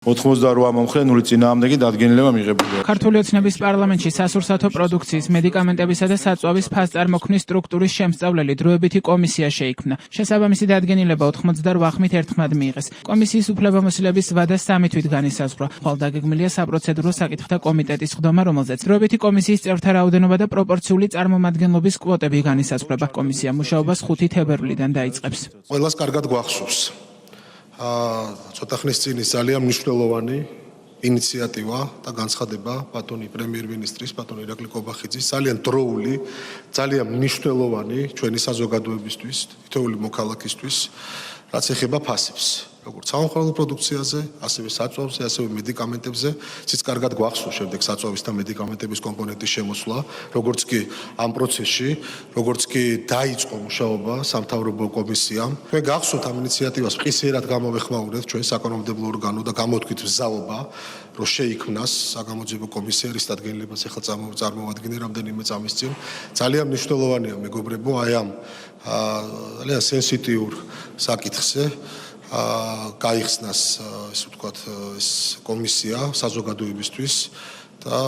88 მომხრენული წინააღმდეგი დადგენილება მიღებულია. ქართული ოცნების პარლამენტში სასურსათო პროდუქციის, მედიკამენტებისა და საწვავის ფასწარმოქმნის სტრუქტურის შემსწავლელი დროებითი კომისია შეიქმნა. შესაბამისი დადგენილება 88 ხმით ერთხმად მიიღეს. კომისიის უფლებამოსილების ვადა 3 თვით განისაზღვრა. ხვალ დაგეგმილია საპროცედურო საკითხთა კომიტეტის ხდომა, რომელზეც დროებითი კომისიის წევრთა რაოდენობა და პროპორციული წარმომადგენლობის კვოტები განისაზღვრება. კომისია მუშაობას 5 თებერვლიდან დაიწყებს. ყველას კარგად გვახსოვს. ცოტა ხნის წინ ის ძალიან მნიშვნელოვანი ინიციატივა და განცხადება ბატონი პრემიერ-მინისტრის, ბატონი ირაკლი კობახიძის, ძალიან დროული, ძალიან მნიშვნელოვანი ჩვენი საზოგადოებისთვის, თითოეული მოქალაქისთვის, რაც ეხება ფასებს. როგორც სამხარდლო პროდუქციაზე, ასევე საწვავზე, ასევე მედიკამენტებზე, ციც კარგად გვახსოვს შემდეგ საწვავის და მედიკამენტების კომპონენტის შემოსვლა, როგორც კი ამ პროცესში, როგორც კი დაიწყო მუშაობა სამთავრობო კომისიამ. ჩვენ გახსოვთ ამ ინიციატივას მყისიერად გამოვეხმაურეთ ჩვენ საკანონმდებლო ორგანო და გამოთქვით მზაობა, რომ შეიქმნას საგამოძიებო კომისია, რის დადგენილებას ახლა წარმოვადგინე რამდენიმე წამის წინ. ძალიან მნიშვნელოვანია მეგობრებო, აი ამ ძალიან სენსიტიურ საკითხზე გაიხსნას ესე ვთქვათ ეს კომისია საზოგადოებისთვის და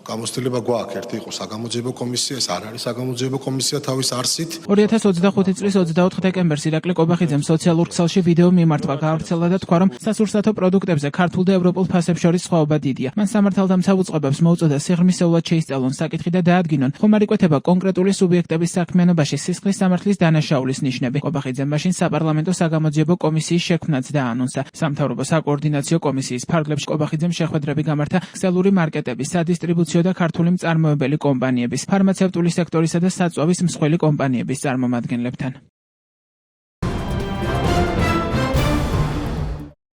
გამოცდილება გვაქვს ერთი იყო საგამოძიებო კომისია, ეს არ არის საგამოძიებო კომისია თავის არსით. 2025 წლის 24 დეკემბერს ირაკლი კობახიძემ სოციალურ ქსელში ვიდეო მიმართვა გაავრცელა და თქვა, რომ სასურსათო პროდუქტებზე ქართულ და ევროპულ ფასებს შორის სხვაობა დიდია. მან სამართალდამცავ უწყებებს მოუწოდა სიღრმისეულად შეისწავლონ საკითხი და დაადგინონ, ხომ არ იკვეთება კონკრეტული სუბიექტების საქმიანობაში სისხლის სამართლის დანაშაულის ნიშნები. კობახიძემ მაშინ საპარლამენტო საგამოძიებო კომისიის შექმნაც დაანონსა. სამთავრობო საკოორდინაციო კომისიის ფარგლებში კობახიძემ შეხვედრები გამართა ქსელური მარკეტების, სადისტრიბუციო და ქართული მწარმოებელი კომპანიების, ფარმაცევტული სექტორისა და საწვავის მსხვილი კომპანიების წარმომადგენლებთან.